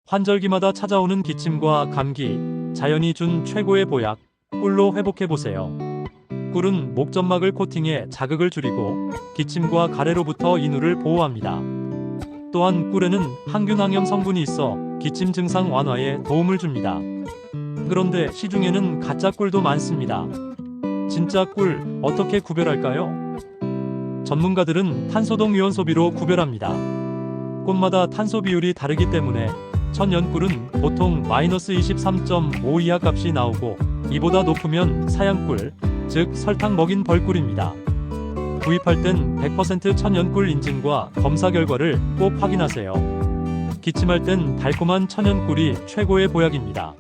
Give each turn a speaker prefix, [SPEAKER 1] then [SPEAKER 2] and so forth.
[SPEAKER 1] 환절기마다 찾아오는 기침과 감기, 자연이 준 최고의 보약, 꿀로 회복해보세요. 꿀은 목점막을 코팅해 자극을 줄이고 기침과 가래로부터 인후를 보호합니다. 또한 꿀에는 항균항염 성분이 있어 기침 증상 완화에 도움을 줍니다. 그런데 시중에는 가짜 꿀도 많습니다. 진짜 꿀 어떻게 구별할까요? 전문가들은 탄소동 유연소비로 구별합니다. 꽃마다 탄소 비율이 다르기 때문에 천연꿀은 보통 -23.5 이하 값이 나오고 이보다 높으면 사양꿀, 즉 설탕 먹인 벌꿀입니다. 구입할 땐 100% 천연꿀 인증과 검사 결과를 꼭 확인하세요. 기침할 땐 달콤한 천연꿀이 최고의 보약입니다.